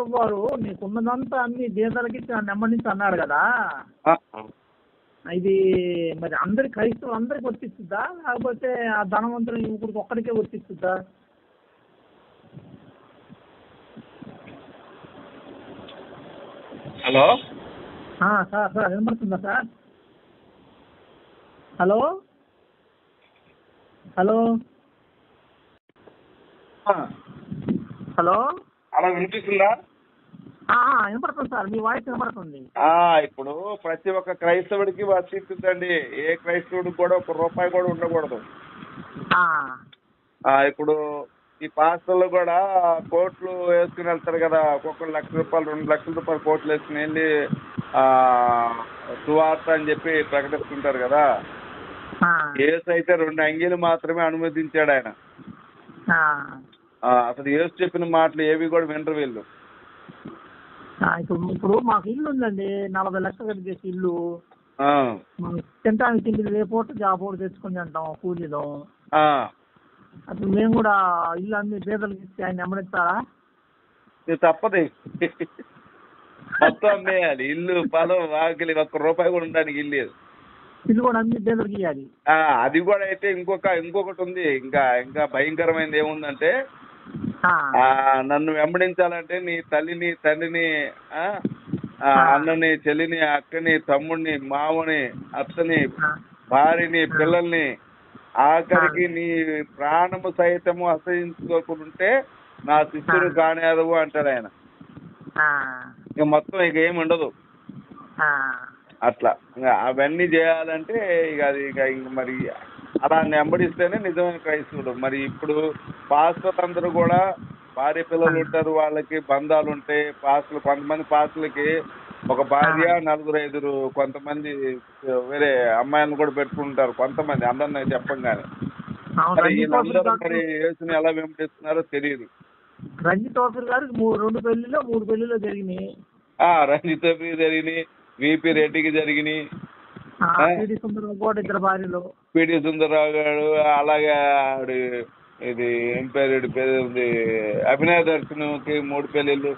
ప్రభు వారు నీకున్నదంతా అన్ని దేశాలకి నెమ్మదించి అన్నాడు కదా, ఇది మరి అందరి క్రైస్తవులు అందరికి వర్తిస్తుందా, లేకపోతే ఆ ధనవంతులు యువకుడికి ఒక్కడికే వర్తిస్తుందా? హలో సార్ సార్ వినపడుతుందా సార్? హలో హలో హలో అలా వినిపిస్తుందా? వినపడుతుంది సార్, మీ వాయిస్ వినపడుతుంది. ఇప్పుడు ప్రతి ఒక్క క్రైస్తవుడికి వర్తిస్తుందండి. ఏ క్రైస్తవుడికి కూడా ₹1 కూడా ఉండకూడదు. ఇప్పుడు ఈ పాస్టర్లు కూడా కోట్లు వేసుకుని వెళ్తారు కదా, ఒక్కొక్కరు ₹1,00,000 ₹2,00,000 కోట్లు వేసుకుని వెళ్ళి సువార్త అని చెప్పి ప్రకటిస్తుంటారు కదా. యేసు అయితే 2 అంగీలు మాత్రమే అనుమతించాడు ఆయన. అసలు యేసు చెప్పిన మాటలు ఏవి కూడా వినరు వీళ్ళు. ఇప్పుడు మాకు ఇల్లు ఉందండి, 40 లక్షలు కట్టేసి ఇల్లు. తింటానికి తిండి రేపోటు జాబోటు తెచ్చుకుని అంటాం కూలీలో. అప్పుడు మేము కూడా ఇల్లు అన్ని పేదలకు ఇచ్చి ఆయన నెమ్మడిస్తారా? తప్పదు, మొత్తం అమ్మేయాలి. ఇల్లు పొలం వాకిలి ₹1 కూడా ఉండడానికి ఇల్లు కూడా అన్ని పేదలకు ఇవ్వాలి. అది కూడా అయితే ఇంకొకటి ఉంది. ఇంకా భయంకరమైనది ఏముందంటే, నన్ను వెంబడించాలంటే నీ తల్లిని తండ్రిని అన్నని చెల్లిని అక్కని తమ్ముడిని మామని అత్తని భార్యని పిల్లల్ని ఆఖరికి నీ ప్రాణము సైతము అసహించుకోకుంటే నా శిష్యుడు కానేదవు అంటాడు ఆయన. ఇక మొత్తం ఇక ఏమి ఉండదు. అట్లా అవన్నీ చేయాలంటే ఇక మరి అలా నెంబడిస్తేనే నిజమైన క్రైస్తవుడు. మరి ఇప్పుడు పాస్టర్లు అందరూ కూడా భార్య పిల్లలు ఉంటారు, వాళ్ళకి బంధాలు ఉంటాయి. కొంతమంది పాస్టర్లకి ఒక భార్య 4-5 కొంతమంది వేరే అమ్మాయిలను కూడా పెట్టుకుంటారు. కొంతమంది అందరినీ చెప్పంగానే మరి వీళ్ళందరూ మరి యేసుని ఎలా వెంబడిస్తున్నారో తెలియదు. రంజిత్ గారికి 2 పెళ్లిలో 3 పెళ్లిలో జరిగినాయి. రంజిత్ జరిగినాయి, విపి రెడ్డికి జరిగినాయి, పిడి సుందరరావు గారు, అలాగే ఇది ఏం పేరు ఉంది, అభినయ దర్శనంకి 3 పెళ్లిళ్ళు.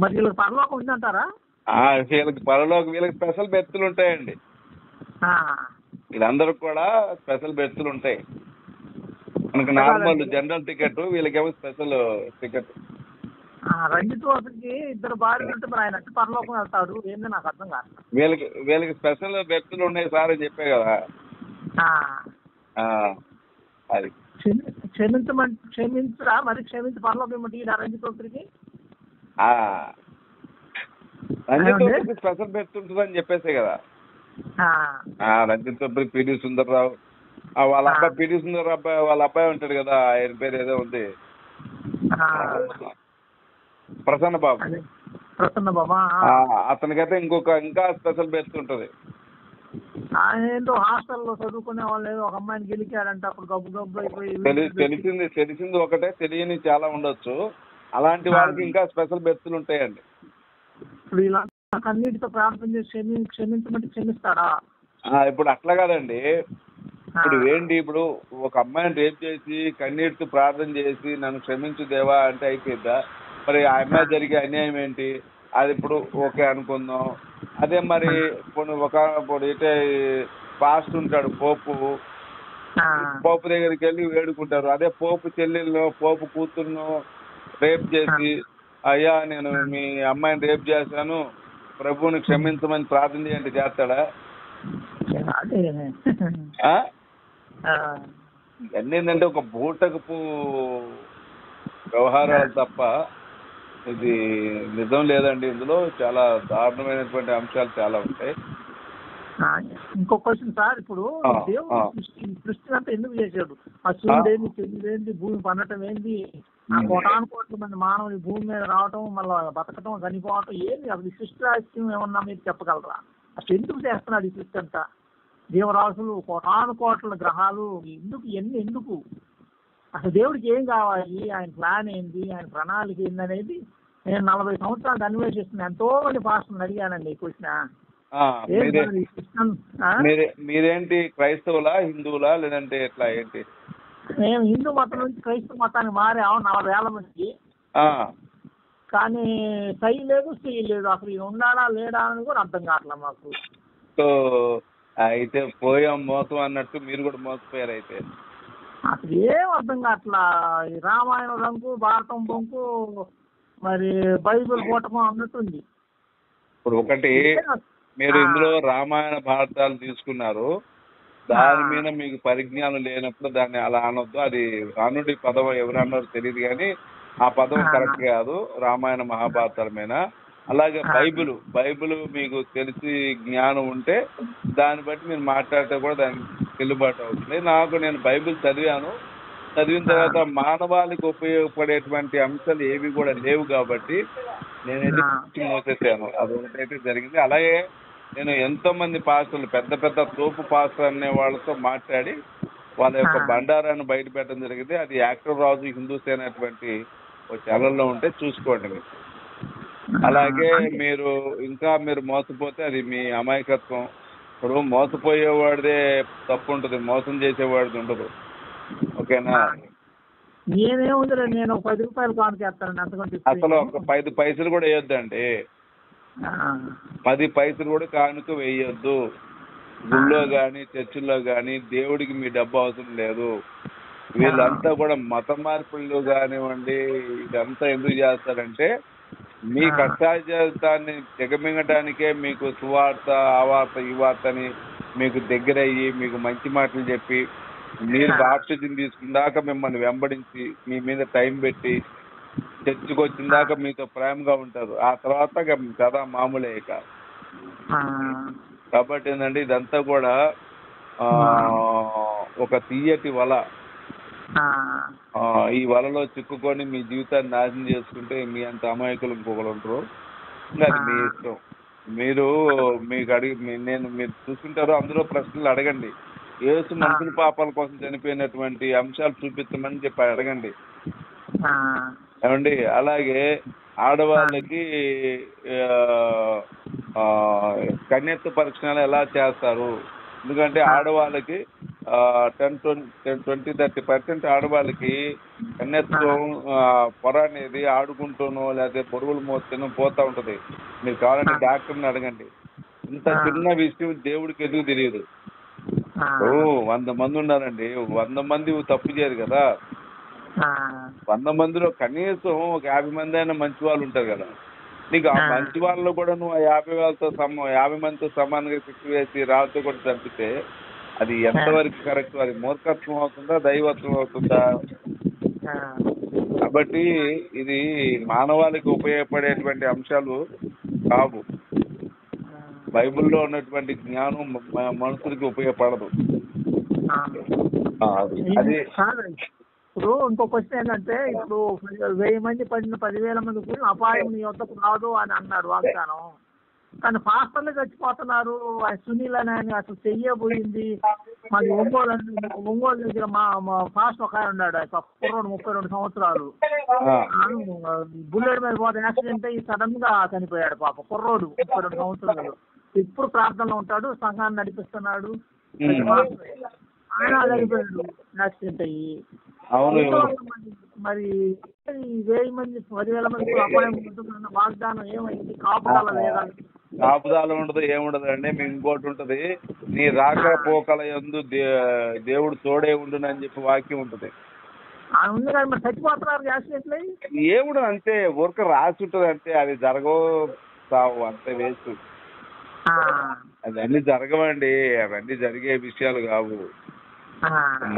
మరి వీళ్ళకి పరలోకం ఉందంటారా? వీళ్ళకి స్పెషల్ బెర్తులు ఉంటాయండి. వీళ్ళందరికి కూడా స్పెషల్ బెర్తులు ఉంటాయి. మనకి నార్మల్ జనరల్ టికెట్, వీళ్ళకేమో స్పెషల్ టికెట్. రంజిత్ వాసుకి 2 భార్యలు ఉంటే మరి ఆయన పరలోకం వెళ్తాడు ఏంది నాకు అర్థం కాదు. వీళ్ళకి స్పెషల్ బెర్తులు ఉన్నాయి సార్ అని చెప్పే కదా. అది క్షమించరా మరి, క్షమించి పరలోకం ఇవ్వమంటే రంజిత్ వాసుకి స్పెషల్ బెర్త్ ఉంటుందని చెప్పేసే కదా. రంజిత్ పిడి సుందరరావు వాళ్ళ అబ్బాయి, పిడి సుందరరావు అబ్బాయి వాళ్ళ అబ్బాయి ఉంటాడు కదా, ఆయన పేరు ఏదో ఉంది, ప్రసన్న బాబు. అతనికైతే ఇంకా స్పెషల్ బెర్త్ ఉంటుంది. ఏంటో హాస్టల్లో చదువుకునే వాళ్ళు ఏదో ఒక అమ్మాయిని గెలిచాడంటే అప్పుడు గబ్బు అయిపోయి తెలిసింది ఒకటే, తెలియని చాలా ఉండొచ్చు. అలాంటి వాళ్ళకి ఇంకా స్పెషల్ బెర్తులు ఉంటాయండి. ఇప్పుడు ఇలా అన్నిటితో ప్రార్థన చేసి క్షమించమంటే క్షమిస్తాడా? ఇప్పుడు అట్లా కాదండి. ఇప్పుడు ఏంటి, ఇప్పుడు ఒక అమ్మాయిని రేప్ చేసి కన్నీటితో ప్రార్థన చేసి నన్ను క్షమించు దేవా అంటే అయిపోద్దా? మరి ఆ అమ్మాయి జరిగే అన్యాయం ఏంటి? అది ఇప్పుడు ఓకే అనుకుందాం. అదే మరి ఇప్పుడు అయితే పాస్ట్ ఉంటాడు, పోపు దగ్గరికి వెళ్ళి వేడుకుంటారు. అదే పోపు చెల్లెళ్ళు పోపు కూతుర్ను రేప్ చేసి, అయ్యా నేను మీ అమ్మాయిని రేప్ చేశాను, ప్రభువుని క్షమించమని ప్రార్థన చేయండి, చేస్తాడా? ఇవన్నీ ఏంటంటే ఒక బూటకపు వ్యవహారాలు తప్ప ఇది నిజం లేదండి. ఇందులో చాలా దారుణమైనటువంటి అంశాలు చాలా ఉంటాయి. ఇంకో క్వశ్చన్ సార్, ఇప్పుడు దేవుడు సృష్టి అంతా ఎందుకు చేశాడు? ఆ సూర్యుడేంది, చంద్రుడేంది, భూమి పండటం ఏంది, ఆ 1,00,00,000 మంది మానవులు భూమి మీద రావటం, మళ్ళీ బతకటం, చనిపోవటం ఏంది? అసలు ఈ సృష్టి రహస్యం ఏమన్నా మీరు చెప్పగలరా? అసలు ఎందుకు చేస్తున్నాడు ఈ సృష్టి అంతా? జీవరాశులు, 1,00,00,000 గ్రహాలు, ఎందుకు అసలు దేవుడికి ఏం కావాలి, ఆయన ప్లాన్ ఏంది, ఆయన ప్రణాళిక ఏందనేది నేను 40 సంవత్సరాలు అన్వేషిస్తున్నాను. ఎంతో మంది పాస్టర్ని అడిగానండి ఈ క్వశ్చన్. మీరేంటి క్రైస్తవులా, హిందువులా, లేదంటే ఎట్లా ఏంటి? మేము హిందూ మతం నుంచి క్రైస్తవ మతానికి మారాము 40 ఏళ్ల నుంచి. కానీ సై లేదు సీ లేదు, అసలు ఈయన ఉన్నాడా లేడా అని కూడా అర్థం కావట్లే మాకు. సో అయితే పోయాం మోసం అన్నట్టు మీరు కూడా మోసపోయారు అయితే. అసలు ఏం అర్థం కావట్లా. ఈ రామాయణం రంగు, భారతం బొంకు, మరి బైబిల్ పూటకం అన్నట్టుంది. ఇప్పుడు ఒకటి, మీరు ఇందులో రామాయణ భారతాలు తీసుకున్నారు, దాని మీద మీకు పరిజ్ఞానం లేనప్పుడు దాన్ని అలా అనొద్దు. అది రానుడి పదం ఎవరన్నారో తెలియదు కానీ ఆ పదం కరెక్ట్ కాదు రామాయణ మహాభారతాల మీద. అలాగే బైబిల్ మీకు తెలిసి జ్ఞానం ఉంటే దాన్ని బట్టి మీరు మాట్లాడితే కూడా దానికి చెల్లుబాటు అవుతుంది. నేను బైబిల్ చదివిన తర్వాత మానవాళికి ఉపయోగపడేటువంటి అంశాలు ఏవి కూడా లేవు కాబట్టి నేనైతే మోసేసాను. అది ఒకటైతే జరిగింది. అలాగే నేను ఎంతో మంది పాస్టర్లు, పెద్ద తోపు పాస్టర్ అనే వాళ్ళతో మాట్లాడి వాళ్ళ యొక్క బండారాన్ని బయట పెట్టడం జరిగింది. అది యాక్టర్ రాజు హిందూస్ అనేటువంటి ఒక ఛానల్లో ఉంటే చూసుకోండి మీరు. అలాగే మీరు మోసపోతే అది మీ అమాయకత్వం. ఇప్పుడు మోసపోయేవాడిదే తప్పు ఉంటుంది, మోసం చేసేవాడిది ఉండదు. ఓకేనా? నేనేముంది, నేను 10 రూపాయలు కానుకేస్తాను అంతకంటే. అసలు ఒక 5 పైసలు కూడా వేయొద్దండి. 10 పైసలు కూడా కానుక వేయొద్దు. గుళ్ళో గాని చర్చిల్లో గాని దేవుడికి మీ డబ్బు అవసరం లేదు. వీళ్ళంతా కూడా మత మార్పులు కానివ్వండి, ఇదంతా ఎందుకు చేస్తారంటే మీ కష్టాజీతాన్ని దిగమింగటానికే మీకు సువార్త, ఆ వార్త, ఈ వార్త అని మీకు దగ్గరయ్యి మీకు మంచి మాటలు చెప్పి మీరు బాప్టిజం తీసుకున్నాక మిమ్మల్ని వెంబడించి మీ మీద టైం పెట్టి చర్చికి వచ్చిన దాకా మీతో ప్రేమగా ఉంటారు. ఆ తర్వాత కదా మామూలే. కాబట్టి ఏంటంటే ఇదంతా కూడా ఒక తీయటి వల. ఈ వలలో చిక్కుకొని మీ జీవితాన్ని నాశనం చేసుకుంటే మీ అంత అమాయకులు ఇంకొకరు ఉంటారు. అది మీ ఇష్టం. మీరు చూసుకుంటారు, అందులో ప్రశ్నలు అడగండి. యేసు మనుషుల పాపాల కోసం చనిపోయినటువంటి అంశాలు చూపించమని చెప్పి అడగండి. ఏమండి? అలాగే ఆడవాళ్ళకి కన్యత్వ పరీక్షలు ఎలా చేస్తారు? ఎందుకంటే ఆడవాళ్ళకి 10-20-30% ఆడవాళ్ళకి కన్యత్వం పొర అనేది ఆడుకుంటూనో లేకపోతే పొరుగులు మోస్తేనో పోతా ఉంటది. మీరు కావాలంటే డాక్టర్ని అడగండి. ఇంత చిన్న విషయం దేవుడికి ఎందుకు తెలియదు? 100 మంది ఉన్నారండి, 100 మంది తప్పు చేయరు కదా. 100 మందిలో కనీసం ఒక 50 మంది అయినా మంచి వాళ్ళు ఉంటారు కదా. నీకు ఆ మంచి వాళ్ళలో కూడా నువ్వు 50 మందితో సమానంగా శిక్ష వేసి రాళ్ళతో కూడా చంపితే అది ఎంతవరకు కరెక్ట్? అది మూర్ఖత్వం అవుతుందా, దైవత్వం అవుతుందా? కాబట్టి ఇది మానవాళికి ఉపయోగపడేటువంటి అంశాలు కావు. బైబిల్లో ఉన్నటువంటి జ్ఞానం మనుషులకి ఉపయోగపడదు. అది ఇప్పుడు ఇంకో క్వశ్చన్ ఏంటంటే, ఇప్పుడు 1000 మంది పడిన 10,000 మంది కూడా అపాయం నీ వద్దకు రాదు అని అన్నాడు వాగ్దానం. కానీ పాస్టర్లు చచ్చిపోతున్నారు. సునీల్ అని ఆయన అసలు చెయ్యబోయింది. మాది ఒంగోలు దగ్గర మా పాస్టర్ ఒక ఆయన ఉన్నాడు, కుర్రోడు 32 సంవత్సరాలు. బుల్లెట్ మీద పోతే యాక్సిడెంట్ అయ్యి సడన్ గా చనిపోయాడు. పాప కుర్రోడు 32 సంవత్సరాలు. ఇప్పుడు ప్రార్థనలో ఉంటాడు, సంఘాన్ని నడిపిస్తున్నాడు. ఆయన చనిపోయాడు యాక్సిడెంట్ అయ్యి. మరి 1000 మంది 10,000 మంది అపాయం ఉంటుందన్న వాగ్దానం ఏమైంది? కాపుదల లేదా? కాపుదాలు ఉండదు, ఏముండదు అండి. మీకు ఇంకోటి ఉంటది, నీ రాకపోకల యందు దేవుడు తోడే ఉండునని చెప్పి వాక్యం ఉంటది. ఉంది కానీ మరి చచ్చిపోతున్నారు యాక్సిడెంట్లు. ఏముండదు, అంతే ఊరిక రాసి ఉంటది అంతే. అది జరగవు అంతే, వేస్ట్. అవన్నీ జరగవండి, అవన్నీ జరిగే విషయాలు కావు.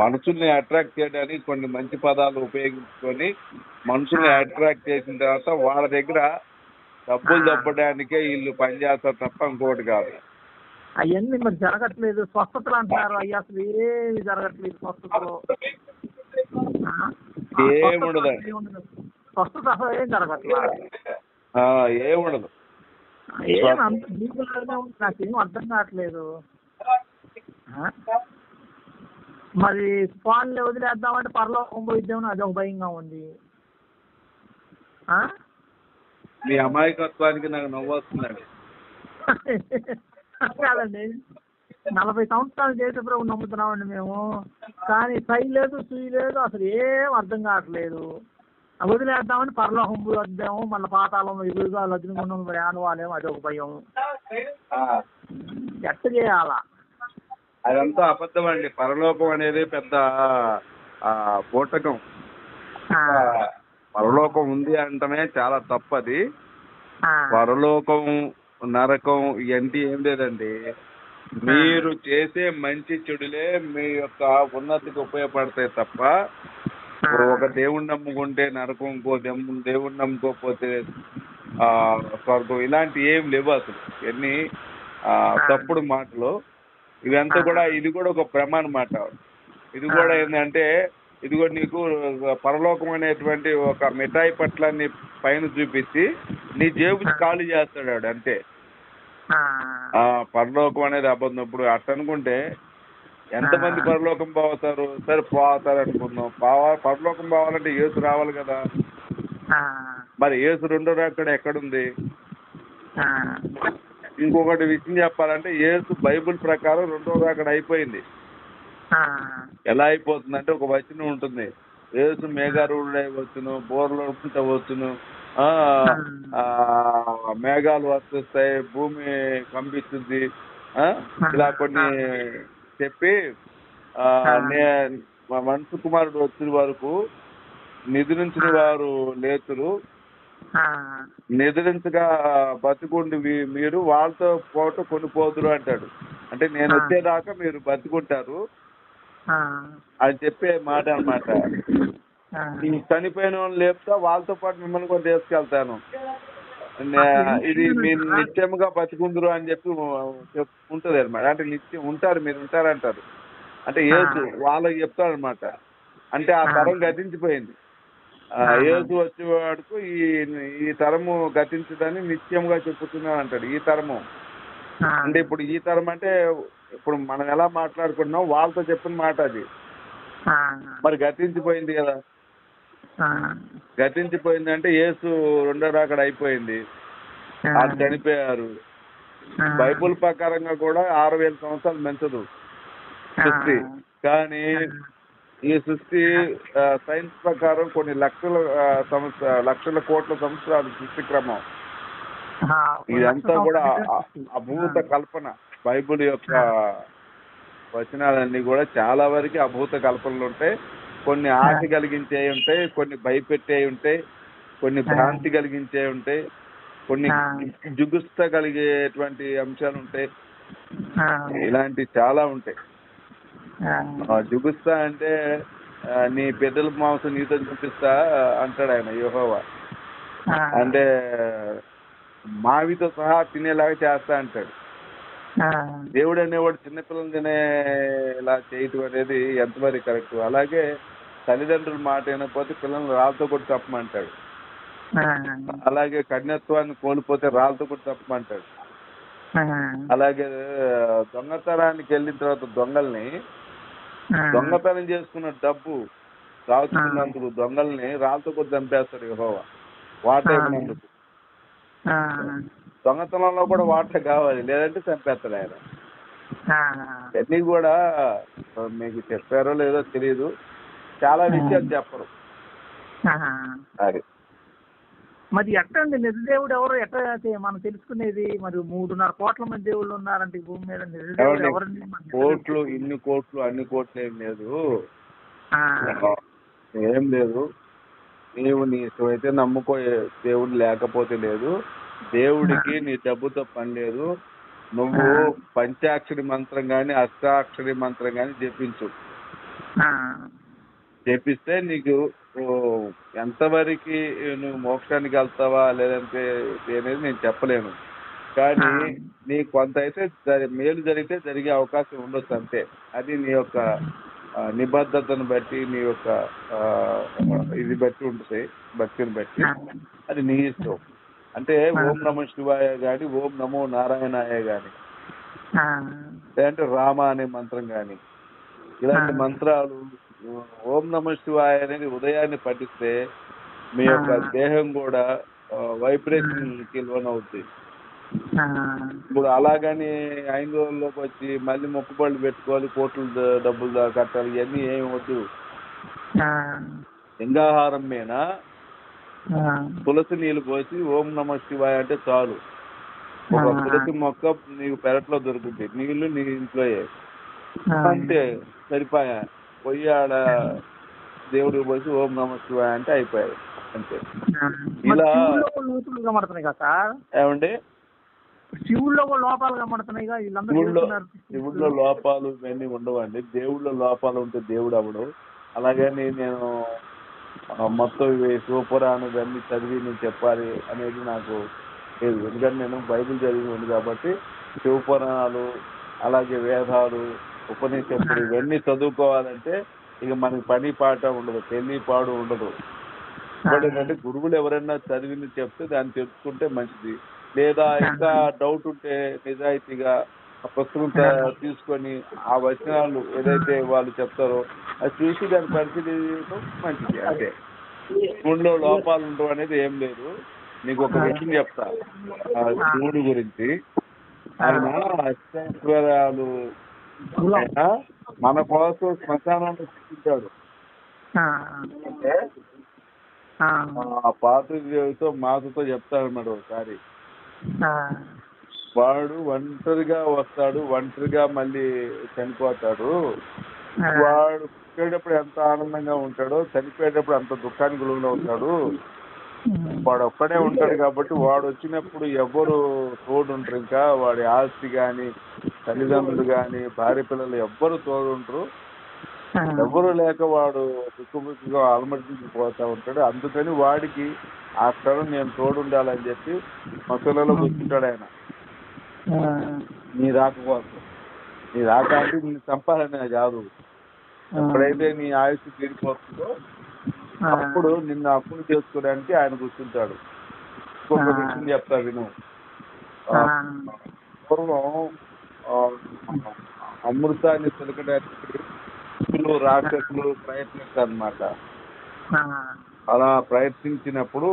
మనుషుల్ని అట్రాక్ట్ చేయడానికి కొన్ని మంచి పదాలు ఉపయోగించుకొని మనుషుల్ని అట్రాక్ట్ చేసిన తర్వాత వాళ్ళ దగ్గర డబ్బులు దప్పడానికే వీళ్ళు పనిచేస్తారు తప్ప ఇంకోటి కాదు. అవన్నీ మరి జరగట్లేదు. స్వస్థతలు అంటున్నారు, అయ్యా అసలు ఏమి జరగట్లేదు స్వస్థతలో. ఏముండదండి, స్వస్థత అసలు ఏం జరగట్లేదు, ఏముండదు. నాకేం అర్థం కావట్లేదు. మరి ఫోన్లు వదిలేద్దామంటే పరలోకం పోయిద్దామని అదొక భయంగా ఉంది. మీ అమాయకత్వానికి నాకు నవ్వు వస్తుందండి. కాదండి, 40 సంవత్సరాలు చేసే ప్రభు నమ్ముతున్నామండి మేము. కానీ సై లేదు, సుయి లేదు, అసలు ఏం అర్థం కావట్లేదు. వదిలేద్దామని పరలోకం వద్దాము, మళ్ళీ పాతాళం ఎదురుగా లగ్నిగుండం ప్రయాణవాలేమో అదొక భయం. ఎట్ట చేయాలా? అదంతా అబద్ధం అండి. పరలోకం అనేది పెద్ద బూటకం. పరలోకం ఉంది అంటమే చాలా తప్పది. పరలోకం, నరకం ఇవన్నీ ఏం లేదండి. మీరు చేసే మంచి చెడులే మీ యొక్క ఉన్నతికి ఉపయోగపడతాయి తప్ప ఒక దేవుణ్ణి నమ్ముకుంటే నరకం, ఇంకో దేవుణ్ణి నమ్ముకోకపోతే స్వర్గం, ఇలాంటి ఏం లేవు అసలు. ఇవన్నీ తప్పుడు మాటలు. ఇదంతా కూడా, ఇది కూడా ఒక భ్రమ అన్నమాట. ఇది కూడా ఏంటంటే, ఇది కూడా నీకు పరలోకం అనేటువంటి ఒక మిఠాయి పట్లని పైన చూపించి నీ జేబు ఖాళీ చేస్తాడు ఆడు, అంతే. పరలోకం అనేది అబద్ధం. ఇప్పుడు అట్ట అనుకుంటే ఎంతమంది పరలోకం పోతారు? సరే పోతారు అనుకుందాం. పరలోకం పోవాలంటే యేసు రావాలి కదా. మరి యేసు రెండో రాకడ ఎక్కడుంది? ఇంకొకటి విషయం చెప్పాలంటే, యేసు బైబిల్ ప్రకారం రెండో రాకడ అయిపోయింది. ఎలా అయిపోతుందంటే, ఒక వచనం ఉంటుంది, యేసు మేఘారూఢుడై వచ్చును, బోర్లో వచ్చును, మేఘాలు వస్తాయి, భూమి కంపిస్తుంది, ఇలా కొన్ని చెప్పి మనుషు కుమారుడు వచ్చిన వరకు నిద్రించిన వారు లేతురు, నిద్రించగా బతుకుండి మీరు వాళ్ళతో పోటు కొనిపోదురు అంటాడు. అంటే నేను వచ్చేదాకా మీరు బతుకుంటారు అని చెప్పే మాట అన్నమాట. ఈ చనిపోయిన వాళ్ళు లేపుతా వాళ్ళతో పాటు మిమ్మల్ని కూడా తీసుకెళ్తాను, ఇది మీరు నిత్యముగా బతుకుందరు అని చెప్పి ఉంటది అనమాట. అంటే నిత్యం ఉంటారు, మీరు ఉంటారంటారు. అంటే యేసు వాళ్ళకి చెప్తాడనమాట. అంటే ఆ తరం గతించిపోయింది. యేసు వచ్చేవాడుకు ఈ తరము గతించదని నిత్యంగా చెప్పుతున్నాను అంటాడు. ఈ తరము అంటే ఇప్పుడు ఈ తరం అంటే ఇప్పుడు మనం ఎలా మాట్లాడుకుంటున్నాం వాళ్ళతో చెప్పిన మాట అది. మరి గతించిపోయింది కదా. గతించిపోయింది అంటే యేసు రెండో రాకడ అయిపోయింది, వాళ్ళు చనిపోయారు. బైబుల్ ప్రకారంగా కూడా 6000 సంవత్సరాలు పెంచదు సృష్టి. కానీ ఈ సృష్టి సైన్స్ ప్రకారం కొన్ని లక్షల కోట్ల సంవత్సరాలు సృష్టి క్రమం. ఇదంతా కూడా అభూత కల్పన. బైబుల్ యొక్క వచనాలన్నీ కూడా చాలా వరకు అభూత కల్పనలు ఉంటాయి. కొన్ని ఆశ కలిగించే ఉంటాయి, కొన్ని భయపెట్టే ఉంటాయి, కొన్ని భ్రాంతి కలిగించే ఉంటాయి, కొన్ని జుగుప్స కలిగేటువంటి అంశాలు ఉంటాయి. ఇలాంటి చాలా ఉంటాయి. జుగుప్స అంటే నీ బిడ్డల మాంసం నీతో చూపిస్తా అంటాడు ఆయన యెహోవా. అంటే మావితో సహా తినేలాగా చేస్తా అంటాడు. దేవుడు అనేవాడు చిన్నపిల్లలు తినేలా చేయటం అనేది ఎంతవరకు కరెక్ట్. అలాగే తల్లిదండ్రుల మాట వినకపోతే పిల్లల్ని రాళ్ళతో కొట్టి తప్పమంటాడు. అలాగే కన్యత్వాన్ని కోల్పోతే రాళ్ళతో కొట్టి తప్పమంటాడు. అలాగే దొంగతనానికి వెళ్ళిన తర్వాత దొంగల్ని, దొంగతనం చేసుకున్న డబ్బు దాచుకున్నందుకు దొంగల్ని రాళ్ళతో కొట్టి చంపేస్తాడు యెహోవా వాట ఇవ్వనందుకు. దొంగతనంలో కూడా వాట కావాలి, లేదంటే చంపేస్తాడు ఆయన. అన్నీ కూడా మీకు చెప్పారో లేదో తెలియదు, చాలా విషయాలు చెప్పరు. అది మరి ఎట్టండి నిజదేవుడు ఎవరు ఎట్లా మనం తెలుసుకునేది? మరి 3.5 కోట్ల మంది దేవుళ్ళు ఉన్నారంటే భూమి మీద, నిజదేవుడు ఎవరండి? కోట్లు, ఇన్ని కోట్లు, అన్ని కోట్లు ఏం లేదు, ఏం లేదు. నీవు నీ అయితే నమ్ముకో, దేవుడు లేకపోతే లేదు. దేవుడికి నీ డబ్బుతో పని లేదు. నువ్వు పంచాక్షరి మంత్రం గాని అష్టాక్షరి మంత్రం గాని జపించు. జపిస్తే నీకు ఎంతవరకు నువ్వు మోక్షానికి వెళ్తావా లేదంటే అనేది నేను చెప్పలేను. కానీ నీ కొంత అయితే మేలు జరిగితే జరిగే అవకాశం ఉండొచ్చు, అంతే. అది నీ యొక్క నిబద్ధతను బట్టి, నీ యొక్క ఇది బట్టి ఉంటుంది, భక్తిని బట్టి. అది నీ ఇష్టం. అంటే ఓం నమో శివాయ గాని, ఓం నమో నారాయణాయ గాని, లేదంటే రామ అనే మంత్రం గాని, ఇలాంటి మంత్రాలు, ఓం నమో శివాయ అనేది ఉదయాన్నే పఠిస్తే మీ యొక్క దేహం కూడా వైబ్రేషన్ కి లోనవుతుంది. ఇప్పుడు అలాగని 5 రోజుల్లోకి వచ్చి మళ్ళీ మొక్కుబళ్ళు పెట్టుకోవాలి, కోట్లు డబ్బులు కట్టాలి, ఇవన్నీ ఏమి వద్దు. లింగాహారం మీద తులసి నీళ్ళు పోసి ఓం నమ శివాయ అంటే చాలు. ఒక తులసి మొక్క నీకు పెరట్లో దొరుకుతుంది, నీళ్లు నీ ఇంట్లోయే అంతే సరిపోయా. పొయ్యి ఆడ దేవుడికి పోసి ఓం నమ శివాయ అంటే అయిపోయాయి అంతే. ఇలా ఏమండి శివుల్లో లోపాలు కనబడుతున్నాయి. శివుల్లో లోపాలు ఇవన్నీ ఉండవండి. దేవుళ్ళ లోపాలు ఉంటే దేవుడు అవడు. అలాగని నేను మొత్తం ఇవి శివపురాణం ఇవన్నీ చదివి నేను చెప్పాలి అనేది నాకు లేదు. ఎందుకంటే నేను బైబిల్ చదివి ఉంది కాబట్టి శివపురాణాలు అలాగే వేదాలు ఉపనిషత్తులు ఇవన్నీ చదువుకోవాలంటే ఇక మనకి పని పాట ఉండదు, పెళ్లి పాడు ఉండదు. ఏంటంటే గురువులు ఎవరైనా చదివింది చెప్తే దాన్ని తెలుసుకుంటే మంచిది. లేదా ఇంకా డౌట్ ఉంటే నిజాయితీగా ఆ పుస్తకం తీసుకొని ఆ వచనాలు ఏదైతే వాళ్ళు చెప్తారో అది చూసి దాన్ని పరిశీలించడం మంచిది. అంటే శివుడిలో లోపాలు ఉండవు అనేది ఏం లేదు. నీకు ఒక విషయం చెప్తా శివుడి గురించి. ఆయన అష్టైశ్వర్యాలు మన కోసం శ్మశానాన్ని సృష్టించాడు. అంటే ఆ పాత్రికేయుడితో మాతతో చెప్తాడన్నమాట ఒకసారి. వాడు ఒంటరిగా వస్తాడు, ఒంటరిగా మళ్ళీ చనిపోతాడు. వాడు పుట్టేటప్పుడు ఎంత ఆనందంగా ఉంటాడో చనిపోయేటప్పుడు అంత దుఃఖానికి గురవుతాడు. వాడు ఒక్కడే ఉంటాడు కాబట్టి వాడు వచ్చినప్పుడు ఎవరు తోడుంటారు. ఇంకా వాడి ఆస్తి గాని తల్లిదండ్రులు గాని భార్య పిల్లలు ఎవ్వరు తోడుంటారు. ఎవరు లేక వాడు దుఃఖముఖిగా అలమటించిపోతా ఉంటాడు. అందుకని వాడికి ఆ క్షణం నేను తోడుండాలని చెప్పి మా పిల్లలు కూర్చుంటాడు ఆయన. నీ రాక కోసం, నీ రాక అంటే నీ సంపాదన కాదు. ఎప్పుడైతే నీ ఆయుష్ తీరిపోతుందో అప్పుడు నిన్ను అప్పులు చేసుకోవడానికి ఆయన కూర్చుంటాడు. ఇంకొక విషయం చెప్తా విను. పూర్వం అమృతాన్ని చిలకడానికి రాక్షసులు ప్రయత్నిస్తారు అన్నమాట. అలా ప్రయత్నించినప్పుడు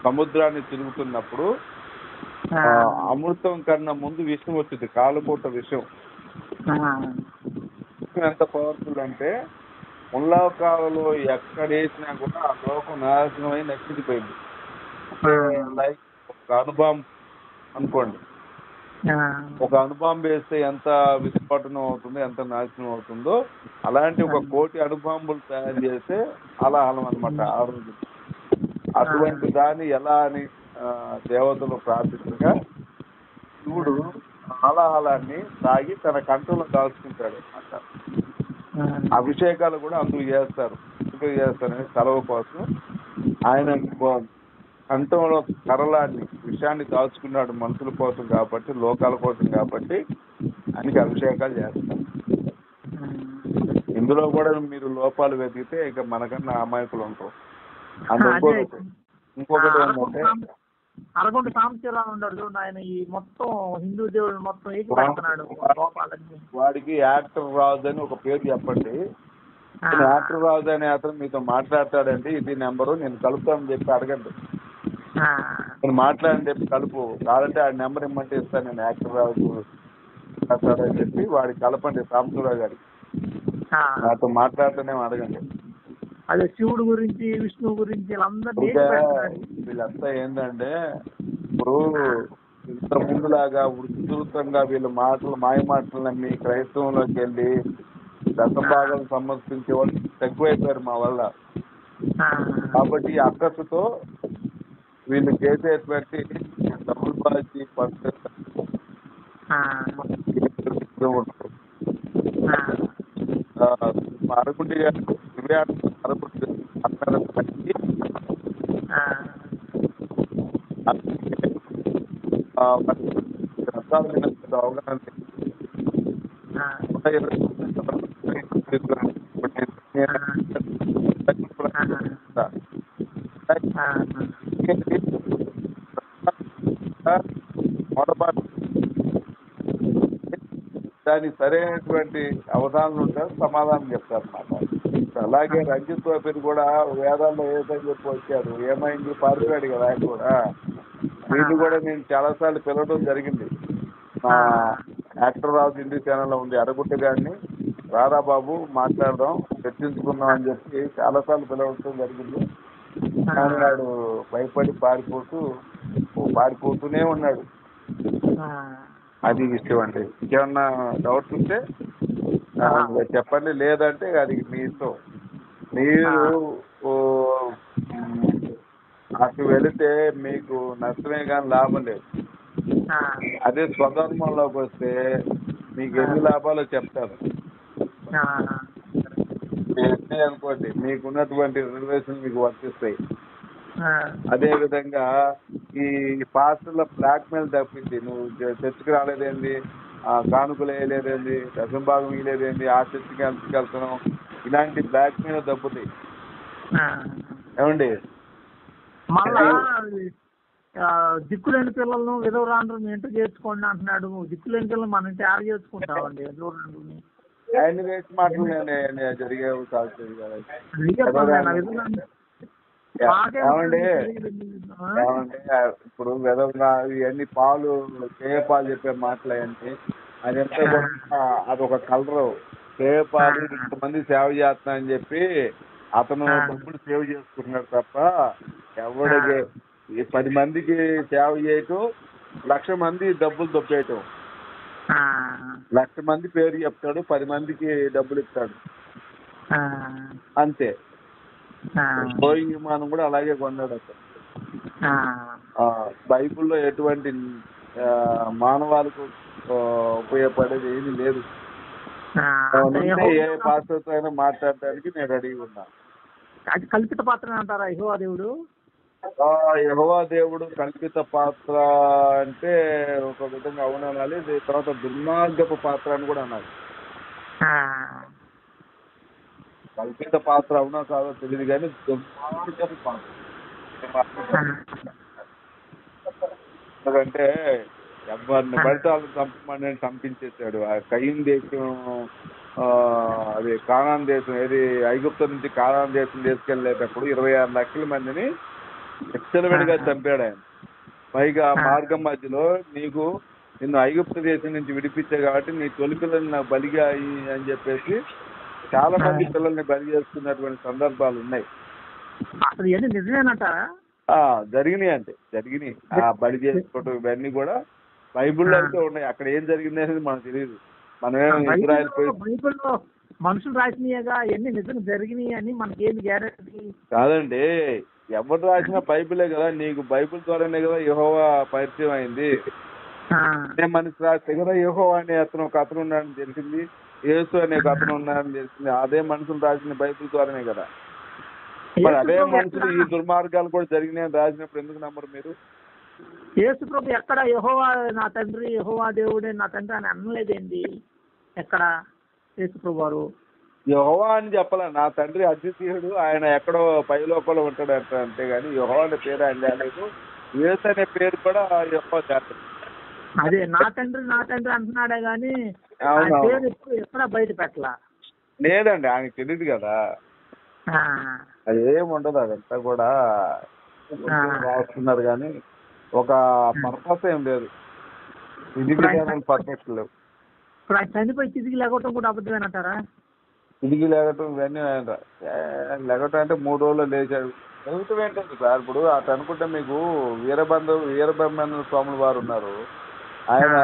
సముద్రాన్ని తిరుగుతున్నప్పుడు అమృతం కన్నా ముందు విషం వచ్చింది, కాలుపూట విషం. ఎంత పవర్ఫుల్ అంటే ముల్లోకాలలో ఎక్కడ వేసినా కూడా ఆ లోకం నాశనమై నచ్చిపోయింది. లైక్ ఒక అనుభవం అనుకోండి, ఒక అనుభవం వేస్తే ఎంత విస్ఫోటనం అవుతుందో ఎంత నాశనం అవుతుందో అలాంటి ఒక 1,000,000 అణుబాంబులు తయారు చేస్తే అలాహలం అనమాట ఆ రోజు. అటువంటి దాన్ని ఎలా అని దేవతలు ప్రార్థించగా శివుడు అలాహలాన్ని తాగి తన కంఠంలో దాల్చుకుంటాడు అన్నమాట. అభిషేకాలు కూడా అందుకు చేస్తారు. ఎందుకు చేస్తారని సెలవు కోసం ఆయన కంఠంలో కరలాన్ని విషయాన్ని దాచుకున్నాడు మనుషుల కోసం కాబట్టి, లోకాల కోసం కాబట్టి ఆయనకి అభిషేకాలు చేస్తారు. ఇందులో కూడా మీరు లోపాలు వెతికితే ఇక మనకన్నా అమాయకులు ఉంటారు. ఇంకొకటి ఏంటంటే అరగొండ సాంబశివరావు ఉన్నాడు చూడండి, ఆయన ఈ మొత్తం హిందూ దేవుడు మొత్తం వాడికి యాక్టర్ రాజు అని ఒక పేరు చెప్పండి. యాక్టర్ రాజు అనే అతను మీతో మాట్లాడతాడండి, ఇది నెంబరు నేను కలుపుతానని చెప్పి అడగండి. నేను మాట్లాడని చెప్పి కలుపు, కాదంటే ఆ నెంబర్ ఇమ్మంటే ఇస్తాను నేను యాక్టర్ రాజు అని చెప్పి వాడికి కలపండి. సాంబశివరావు గారికి నాతో మాట్లాడుతూనే అడగండి. అదే శివుడు గురించి విష్ణువు గురించి వీళ్ళంతా ఏంటంటే ఇప్పుడు ఇంత ముందులాగా విస్తృతంగా వీళ్ళ మాయ మాటలు నమ్మి క్రైస్తవంలోకి వెళ్ళి దశభాగం సమర్పించే వాళ్ళు తక్కువైపోయారు మా వల్ల. కాబట్టి ఈ అక్కసుతో వీళ్ళు చేసేటువంటి డబ్బులు బాజీ పద్ధతి అరకుంటి అరకుంటి అవగాహన దానికి సరైనటువంటి అవధానాలు ఉంటారు, సమాధానం చెప్తారు అన్నమాట. అలాగే రంజిత్ పేరు కూడా వేదాల్లో ఏదని చెప్పి వచ్చాడు, ఏమైంది పారిపోయాడు కదా ఆయన కూడా. వీళ్ళు కూడా నేను చాలాసార్లు పిలవడం జరిగింది. మా యాక్టర్ రాజు హిందీ ఛానల్లో ఉంది, అరగుట్ట గారిని రారా బాబు మాట్లాడదాం చర్చించుకుందాం అని చెప్పి చాలాసార్లు పిలవడం జరిగింది. కానీ వాడు భయపడి పారిపోతూనే ఉన్నాడు. అది విషయం అండి. ఇంకేమన్నా డౌట్స్ ఉంటే చెప్పండి, లేదంటే అది మీ ఇష్టం. మీరు అటు వెళితే మీకు నష్టమే కానీ లాభం లేదు. అదే స్వధర్మంలోకి వస్తే మీకు ఎన్ని లాభాలు చెప్తారు అనుకోండి, మీకున్నటువంటి రిజర్వేషన్ మీకు వర్తిస్తాయి. అదే విధంగా ఈ పాస్టర్ల బ్లాక్ మెయిల్ తప్పింది. నువ్వు చర్చికి రాలేదేంది, కానుకలు వేయలేదేంది, దశంభాగం ఇయలేదేంది, ఆ చర్చికి వెళ్తున్నాం, ఇలాంటి బ్లాక్ మెయిల్ తప్పుతాయి. ఏమండి, మళ్ళా దిక్కులేని పిల్లలను విధవరాండ్రుని ఇంట చేసుకోండి అంటున్నాడు. దిక్కులేని పిల్లలు మన ఇంటి యాడ్ చేసుకుంటామండి విధవరాండ్రుని. ఆయన వేసి మాటలు జరిగేవి కాదు. ఏమండి ఇప్పుడు విధంగా ఇవన్నీ పాలు పాలు చెప్పే మాటలు అవన్నీ అదంతా కూడా అదొక కలరు. పాలు ఇంతమంది సేవ చేస్తున్నా అని చెప్పి అతను డబ్బులు సేవ్ చేసుకుంటున్నాడు తప్ప ఎవడికి 10 మందికి సేవ చేయటం, 1,00,000 మంది డబ్బులు దొబ్బేయటం. 1,00,000 మంది పేరు చెప్తాడు, 10 మందికి డబ్బులు ఇస్తాడు అంతే. బోయింగ్ విమానం కూడా అలాగే కొన్నాడు అతను. బైబుల్లో ఎటువంటి మానవాలకు ఉపయోగపడేది ఏమీ లేదు. ఏ పాత్రతో అయినా మాట్లాడటానికి నేను రెడీగా ఉన్నాను. అది కల్పిత పాత్ర అంటారా యెహోవా దేవుడు? యెహోవా దేవుడు కల్పిత పాత్ర అంటే ఒక విధంగా అవుననాలి. తర్వాత దుర్మార్గపు పాత్ర అని కూడా అనాలి. కల్పిత పాత్ర అవునా కాదో తెలియదు కానీ దుర్మార్గపు పాత్ర. ఎందుకంటే ఎవరిని పడితే వాళ్ళని చంపమని చంపించేశాడు. ఆ కయీన్ దేశం, అది కానాన్ దేశం, ఏది ఐగుప్తు నుంచి కానాన్ దేశం తీసుకెళ్లేటప్పుడు 26 లక్షల మందిని విచ్చలవిడిగా చంపాడు ఆయన. పైగా మార్గం మధ్యలో నిన్ను ఐగుప్తు దేశం నుంచి విడిపించే కాబట్టి నీ తొలి పిల్లల్ని నాకు బలిగా అని చెప్పేసి చాలా మంది పిల్లల్ని బలి చేసుకున్నటువంటి సందర్భాలు ఉన్నాయి. అసలు ఇవన్నీ నిజమేనంటారా? జరిగినాయి. ఆ బలి చేసుకోవటం ఇవన్నీ కూడా బైబుల్లో అయితే ఉన్నాయి. అక్కడ ఏం జరిగింది అనేది మనకు తెలియదు. మనమేమో ఇజ్రాయెల్ బైబుల్లో మనుషులు రాసినగా ఎన్ని నిజంగా జరిగినాయి అని మనకేమి గ్యారెంటీ కాదండి. ఎవరు రాసిన బైబిలే కదా, నీకు బైబిల్ ద్వారానే కదా యెహోవా పరిచయం అయింది. మనిషి రాస్తే కదా యెహోవా అనే ఒక అతను ఉన్నాడని తెలిసింది, యేసు అనే ఒక అతను ఉన్నాడని తెలిసింది. అదే మనుషులు రాసిన బైబిల్ ద్వారానే కదా. మరి అదే మనుషులు ఈ దుర్మార్గాలు కూడా జరిగినాయని రాసినప్పుడు ఎందుకు నమ్మరు మీరు? యేసు ప్రభు ఎక్కడ యెహోవా నా తండ్రి, యెహోవా దేవుడే నా తండ్రి అని అనలేదేంటి? ఎక్కడ యేసు ప్రభు వారు యెహోవా అని చెప్పలే. నా తండ్రి అద్వితీయుడు, ఆయన ఎక్కడో పైలోకంలో ఉంటాడు అంతేగాని యెహోవా అనే పేరు ఆయన లేదు. యేసు అనే పేరు కూడా యెహోవా చేస్తాడు. అదే నా తండ్రి అంటున్నాడే గాని పేరు ఎక్కడ బయట పెట్టలా. లేదండి, ఆయనకు తెలియదు కదా, అది ఏముండదు. అదంతా కూడా రాస్తున్నారు కానీ ఒక పర్పస్ ఏం లేదు. పర్పస్ లేవు. ఇప్పుడు ఆయన చనిపోయి తిరిగి లేకపోవటం కూడా అబద్ధమేనంటారా? తిరిగి లేగటం ఇవన్నీ లేగటం అంటే 3 రోజులు లేచాడు. లేగటం ఏంటంటే సార్, ఇప్పుడు అటు అనుకుంటే మీకు వీరబ్రహ్మేంద్ర స్వాములు వారు ఉన్నారు. ఆయన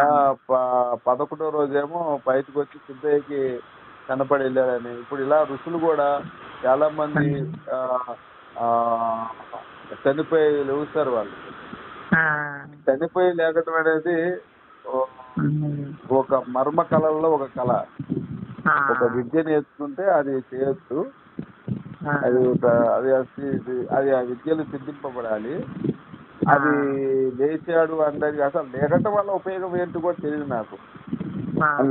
11వ రోజేమో బయటకు వచ్చి సిద్ధయ్యకి కనపడి వెళ్ళారని. ఇప్పుడు ఇలా ఋషులు కూడా చాలా మంది చనిపోయి లేవుస్తారు. వాళ్ళు చనిపోయి లేకటం అనేది ఒక మర్మ కళల్లో ఒక కళ. ఒక విద్య నేర్చుకుంటే అది చేయొచ్చు, అది ఆ విద్యలు సిద్ధింపబడాలి. అది లేచాడు అంటే అసలు లేకటం వల్ల ఉపయోగం ఏంటి కూడా తెలియదు నాకు.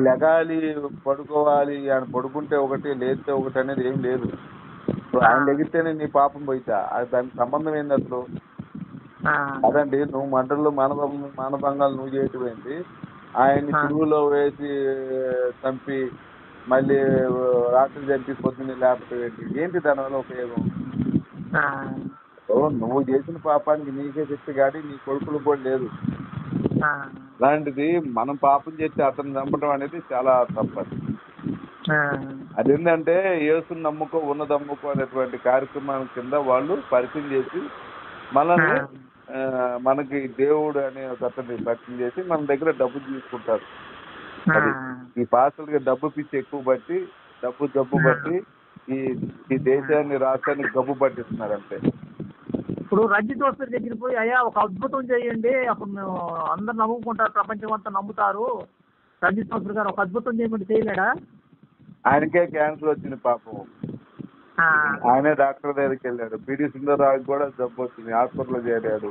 లెగాలి, పడుకోవాలి, ఆయన పడుకుంటే ఒకటి లేస్తే ఒకటి అనేది ఏం లేదు. ఆయన లెగిస్తేనే నీ పాపం పోయితా, అది దానికి సంబంధం ఏంది అసలు? అదండి, నువ్వు మంటల్లో మానభంగాలు నువ్వు చేయటమేంటి? ఆయన్ని చెరువులో వేసి చంపి మళ్ళీ రాత్రి చంపి పొద్దున్నే లేపటం ఏంటి దానివల్ల ఉపయోగం? నువ్వు చేసిన పాపానికి నీకే శిక్ష కానీ నీ కొడుకులు కూడా లేదు. అలాంటిది మనం పాపం చేస్తే అతను చంపడం అనేది చాలా తప్పదు. అదేంటంటే యేసుని నమ్ముకో ఉన్నది అమ్ముకో అనేటువంటి కార్యక్రమం కింద వాళ్ళు పరిచయం చేసి మనల్ని మనకి దేవుడు అనే ఒక అతన్ని పరిచయం చేసి మన దగ్గర డబ్బు తీసుకుంటారు. అది ఈ పాస్టర్కి డబ్బు పిచ్చి ఎక్కువ బట్టి డబ్బు బట్టి ఈ దేశాన్ని రాష్ట్రానికి గబ్బు పట్టిస్తున్నారు అంతే. ఇప్పుడు రంజిత్ వస్తారు దగ్గర పోయి అయ్యా ఒక అద్భుతం చేయండి అప్పుడు మేము అందరు నమ్ముకుంటారు, ప్రపంచం అంతా నమ్ముతారు, రంజిత్ వస్తారు గారు ఒక అద్భుతం చేయమంటే చేయలేడా? ఆయనకే క్యాన్సర్ వచ్చింది పాపం, ఆయనే డాక్టర్ దగ్గరికి వెళ్ళాడు. పిడి సుందరరావుకి కూడా జబ్బు వచ్చింది, హాస్పిటల్లో చేరాడు.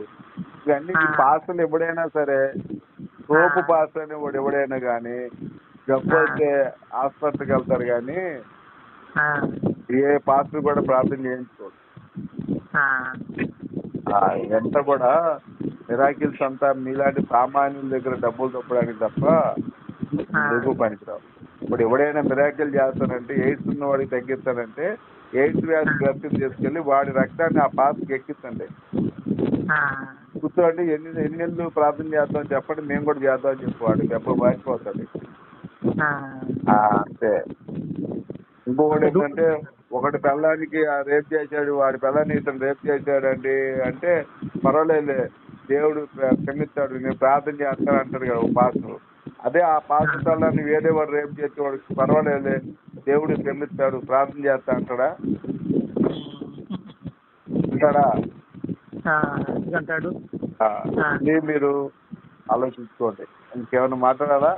ఇవన్నీ పాస్టర్లు ఎప్పుడైనా సరే, సోపు పాస్టర్ అని వాడు ఎవడైనా కానీ జబ్బు వస్తే హాస్పిటల్కి వెళ్తారు కానీ ఏ పాస్టర్ కూడా ప్రార్థన చేయించుకోడు. ఎంత కూడా మిరాకిల్స్ అంతా మీలాంటి సామాన్యుల దగ్గర డబ్బులు తప్పడానికి తప్ప ఎక్కువ పనికిరావు. ఇప్పుడు ఎవడైనా మిరాకిల్ చేస్తానంటే, ఎయిడ్స్ ఉన్న వాడికి తగ్గిస్తానంటే ఎయిడ్స్ వ్యాధి గ్రస్తం చేసుకెళ్ళి వాడి రక్తాన్ని ఆ పాస్కి ఎక్కించండి. కూర్చోండి, ఎన్ని నెలలు ప్రార్థన చేద్దామని చెప్పండి, మేము కూడా చేద్దామని చెప్పి వాడికి ఎప్పుడు బాగిపోతుంది అంతే. ఇంకొకటి ఏంటంటే, ఒకటి పిల్లానికి రేప్ చేశాడు, వాడి పిల్లాన్ని ఇతను రేప్ చేశాడండి అంటే పర్వాలేదు దేవుడు క్షమిస్తాడు నేను ప్రార్థన చేస్తాను అంటాడు కదా ఒక పాస్టర్. అదే ఆ పాస్టర్ పిల్లాన్ని వేరే వాడు రేప్ చేసేవాడికి పర్వాలేదు దేవుడు క్షమిస్తాడు ప్రార్థన చేస్తా అంటాడా? అంటాడు. మీరు ఆలోచించుకోండి. ఇంకేమైనా మాట్లాడాలా?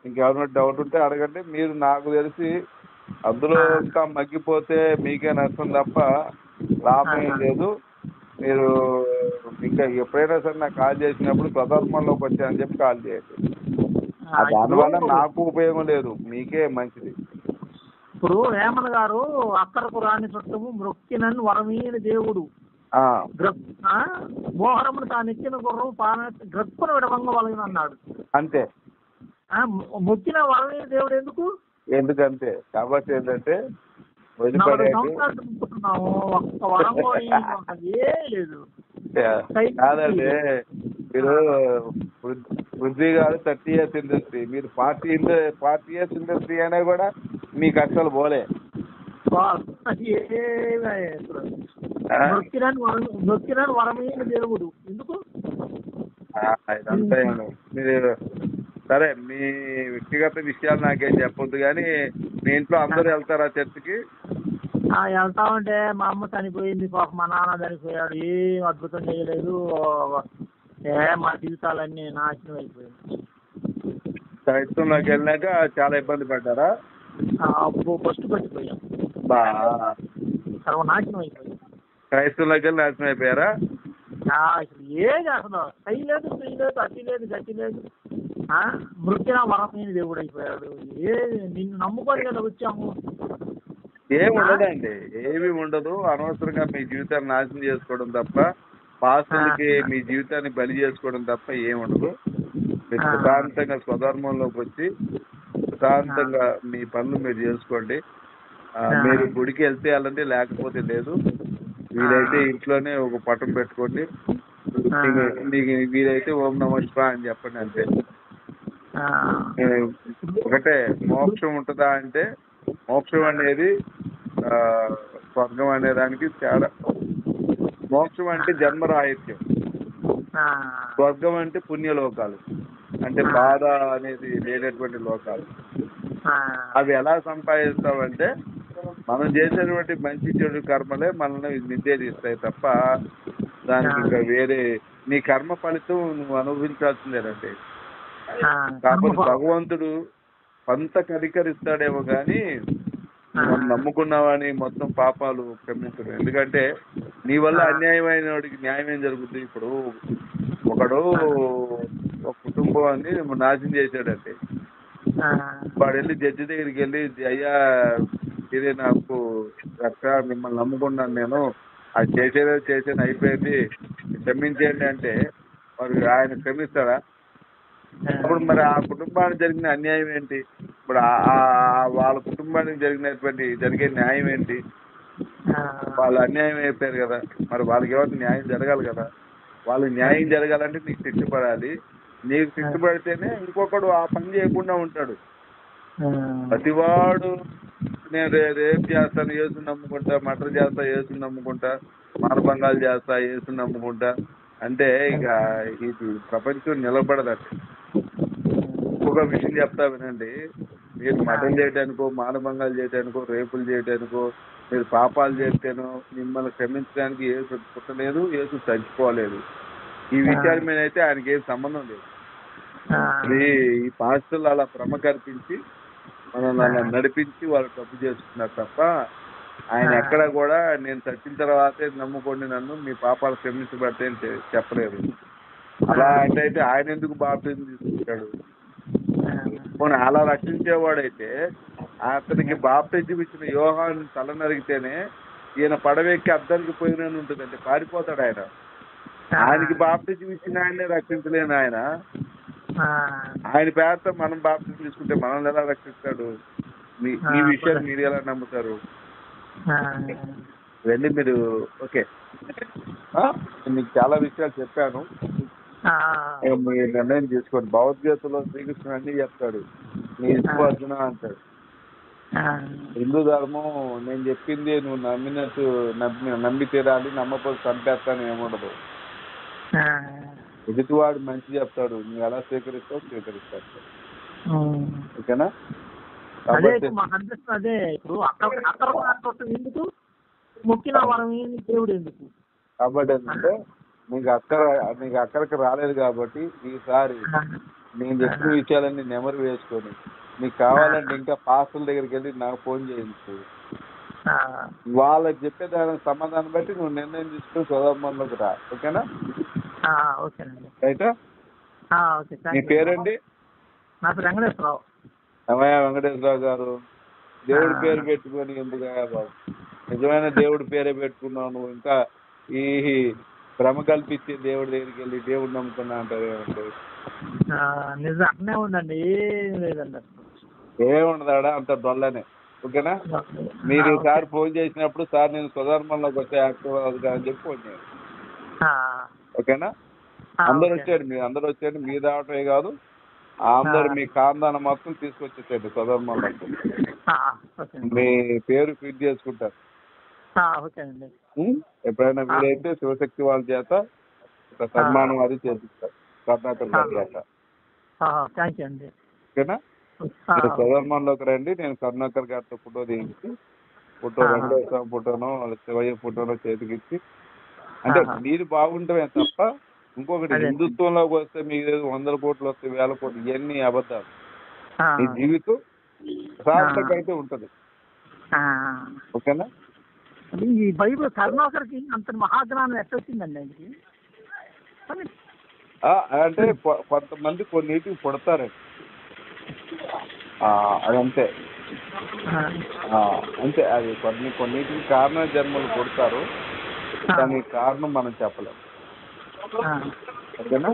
ఇంకేమైనా డౌట్ ఉంటే అడగండి. మీరు నాకు తెలిసి అందులో ఇంకా మగ్గిపోతే మీకే నష్టం తప్ప లాభం ఏం లేదు. మీరు ఇంకా ఎప్పుడైనా సరే నాకు కాల్ చేసినప్పుడు స్వధర్మంలోకి వచ్చాయని చెప్పి కాల్ చేయండి. దానివల్ల నాకు ఉపయోగం లేదు, మీకే మంచిది. ఇప్పుడు వేమన గారు అక్కరకు రాని చుట్టము మృక్కినని వరమీన దేవుడు మోహనమును తాను ఎక్కిన గుర్రం గ్రక్కున విడవంగా వలగిన అన్నాడు. అంతే, మొక్కిన వరమీన దేవుడు ఎందుకంటే కాబట్టి ఏంటంటే కాదండి. మీరు పృథ్వీ గారు 30 years ఇండస్ట్రీ, మీరు 40 years ఇండస్ట్రీ అయినా కూడా మీకు అసలు పోలే. వరమైన దేవుడు ఎందుకు ఇదంతా మీరు సరే మీ వ్యక్తిగత విషయాలు నాకేం చెప్పొద్దు కానీ మీ ఇంట్లో అందరూ వెళ్తారా చర్చికి? వెళ్తామంటే మా అమ్మ చనిపోయింది, పాప మా నాన్న చనిపోయాడు, ఏం అద్భుతం చేయలేదు, మా జీవితాలన్నీ నాశనం అయిపోయింది. క్రైస్తవంలోకి వెళ్ళినాక చాలా ఇబ్బంది పడ్డారా? ఫస్ట్ పట్టిపోయాం, సర్వనాశనం అయిపోయింది. క్రైస్తవంలోకి వెళ్ళి నాశనం అయిపోయారా? అసలు ఏది అసలు చేయలేదు, చేయలేదు, అతి లేదు, గతి లేదు. మృత్యున వరమైన దేవుడు అయిపోయాడు. నిన్ను నమ్ముకొని కదా వచ్చాము. ఏమి ఉండదండి, ఏమి ఉండదు. అనవసరంగా మీ జీవితాన్ని నాశనం చేసుకోవడం తప్ప, పాస్టర్కి మీ జీవితాన్ని బలి చేసుకోవడం తప్ప ఏమి ఉండదు. మీరు ప్రశాంతంగా స్వధర్మంలోకి వచ్చి ప్రశాంతంగా మీ పనులు మీరు చేసుకోండి. మీరు గుడికి వెళ్తే వెళ్ళండి, లేకపోతే లేదు. వీలైతే ఇంట్లోనే ఒక పటం పెట్టుకోండి, మీకు వీలైతే ఓం నమః శివాయ అని చెప్పండి అంతే. ఒకటే మోక్షం ఉంటుందా అంటే, మోక్షం అనేది స్వర్గం అనే దానికి తేడా. మోక్షం అంటే జన్మరాహిత్యం, స్వర్గం అంటే పుణ్యలోకాలు, అంటే బాధ అనేది లేనటువంటి లోకాలు. అవి ఎలా సంపాదిస్తామంటే మనం చేసేటువంటి మంచి చెడు కర్మలే మనల్ని నిర్దేశిస్తాయి తప్ప దానికి ఇంకా వేరే నీ కర్మ ఫలితం నువ్వు అనుభవించాల్సిందేనండి. కాకపోతే భగవంతుడు కొంత కనికరిస్తాడేమో కానీ మనం నమ్ముకున్నావని మొత్తం పాపాలు క్షమించడు. ఎందుకంటే నీ వల్ల అన్యాయమైన వాడికి న్యాయం ఏం జరుగుతుంది? ఇప్పుడు ఒకడు ఒక కుటుంబాన్ని నాశనం చేశాడంటే వాడు వెళ్ళి జడ్జి దగ్గరికి వెళ్ళి, అయ్యా ఇదే నాకు అక్క మిమ్మల్ని నమ్ముకున్నాను, నేను అది చేసేది అయిపోయింది, క్షమించేయండి అంటే మరి ఆయన క్షమిస్తాడా? ఇప్పుడు మరి ఆ కుటుంబానికి జరిగిన అన్యాయం ఏంటి? ఇప్పుడు వాళ్ళ కుటుంబానికి జరిగే న్యాయం ఏంటి? వాళ్ళు అన్యాయం అయిపోయారు కదా, మరి వాళ్ళకి ఎవరికి న్యాయం జరగాలి కదా. వాళ్ళకి న్యాయం జరగాలంటే నీకు శిక్ష పడాలి. నీకు శిక్ష పడితేనే ఇంకొకడు ఆ పని చేయకుండా ఉంటాడు. ప్రతివాడు నేను రేపు చేస్తాను యేసుని నమ్ముకుంటా, మర్డర్ చేస్తా యేసుని నమ్ముకుంటా, మానభంగాలు చేస్తా యేసుని నమ్ముకుంటా అంటే ఇక ఇది ప్రపంచం నిలబడదండి. ఇంకొక విషయం చెప్తా వినండి, మీరు మర్డర్ చేయడానికో, మానభంగాలు చేయడానికో, రేపులు చేయడానికో, మీరు పాపాలు చేస్తేనో మిమ్మల్ని క్షమించడానికి యేసు పుట్టలేదు, యేసు చచ్చిపోలేదు. ఈ విషయాల మీద అయితే ఆయనకి ఏం సంబంధం లేదు. ఈ పాస్టర్లు అలా భ్రమ కల్పించి మనల్ని అలా నడిపించి వాళ్ళు తప్పు చేసుకున్నారు తప్ప ఆయన ఎక్కడ కూడా నేను చచ్చిన తర్వాతే నమ్ముకోండి నన్ను, మీ పాపాలు క్షమించబడతాయని చెప్పలేదు. అలా అంటే ఆయన ఎందుకు బాప్తిజం తీసుకుంటాడు? పోనీ అలా రక్షించేవాడైతే అతనికి బాప్తిజం ఇచ్చిన యోహాను తల నరిగితేనే ఈయన పడవెక్కి అద్దానికి పోయినని ఉంటుందండి, పారిపోతాడు ఆయన. ఆయనకి బాప్తిజం ఇచ్చిన ఆయనే రక్షించలేని ఆయన పేరుతో మనం బాప్తిజం తీసుకుంటే మనల్ని ఎలా రక్షిస్తాడు? ఈ విషయాన్ని మీరు ఎలా నమ్ముతారు? ఇవన్నీ మీరు ఓకే, మీకు చాలా విషయాలు చెప్పాను, మీరు నిర్ణయం తీసుకోండి. భగవద్గీతలో శ్రీకృష్ణుడు అన్ని చెప్తాడు, నీ ఇష్టం అంటాడు. హిందూ ధర్మం నేను చెప్పింది నువ్వు నమ్మినట్టు నమ్మి తీరాలి, నమ్మకపోతే చంపేస్తాను ఏముండదు. ఎదుటివాడు మంచి చెప్తాడు, నువ్వు ఎలా స్వీకరిస్తావు స్వీకరిస్తాడు. ఓకేనా? అదే ఇప్పుడు అక్కడ ఎందుకు మొక్కిన వరం దేవుడు ఎందుకు? కాబట్టి ఏంటంటే నీకు అక్కడికి రాలేదు కాబట్టి ఈసారి నేను చెప్పిన విషయాలన్నీ నెమరు వేసుకొని నీకు కావాలంటే ఇంకా పాస్టర్ల దగ్గరికి వెళ్ళి నాకు ఫోన్ చేయించు. వాళ్ళకి చెప్పే దానికి సమాధానం బట్టి నువ్వు నిర్ణయం తీసుకుని స్వధర్మంలోకి రా. ఓకేనా? రైటా? మీ పేరండి? నా పేరు వెంకటేశ్వరరావు. వెంకటేశ్వరరావు గారు, దేవుడి పేరు పెట్టుకొని ఎందుకు బాబు? నిజమైన దేవుడి పేరే పెట్టుకున్నావు నువ్వు, ఇంకా ఈ భ్రమ కల్పించి దేవుడి దగ్గరికి వెళ్ళి దేవుడు నమ్ముకున్నా అంటారు ఏమంటే? నిజం అట్నే ఉందండి, ఏం లేదండి, ఏముండదాడా అంత డొల్లనే. ఓకేనా? మీరు ఈసారి ఫోన్ చేసినప్పుడు సార్ నేను స్వధర్మంలోకి వచ్చే యాక్టివ్ అని చెప్పి ఫోన్ చేయండి. ఓకేనా? అందరు వచ్చేయండి, మీరు రావటమే కాదు అందరు మీ కాందాన్ని మొత్తం తీసుకొచ్చేసేయండి స్వధర్మంలోకి. మీ పేరు ఫీడ్ చేసుకుంటారు. ఎప్పుడైనా వీలైతే శివశక్తి వాళ్ళ చేత సన్మానం అది చేపిస్తారు, కర్ణాటక చేత. ఓకేనా? మీరు స్వధర్మంలోకి రండి, నేను కరుణాకర్ గారితో ఫోటో తీయించి వెంకటేశ్వర ఫోటోనో శివయ్య ఫోటోనో చేతికిచ్చి, అంటే మీరు బాగుంటమే తప్ప ఇంకొకటి హిందుత్వంలోకి వస్తే మీకు 100 కోట్లు వస్తే 1000 కోట్లు, ఇవన్నీ అబద్ధాలు. మీ జీవితం సార్థక అయితే ఉంటది. ఓకేనా? ఈ బైబిల్ కరుణాకర్కి అంత మహాజ్ఞానం ఎట్టొచ్చిందండి ఆయనకి? అంటే కొంతమంది కొన్నిటికి పుడతారండి, అదంతే. అంతే, అది కొన్నిటికి కారణ జన్మలు పుడతారు, దానికి కారణం మనం చెప్పలేము. ఓకేనా?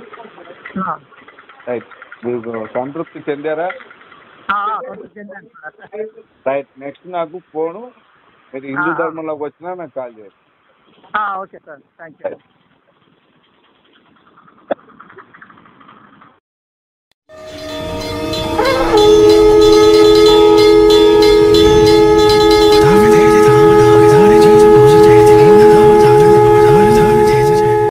రైట్, మీరు సంతృప్తి చెందారా? రైట్, నెక్స్ట్ నాకు ఫోను మీరు హిందూ ధర్మంలోకి వచ్చినా నాకు కాల్ చేయండి. Okay sir, thank you.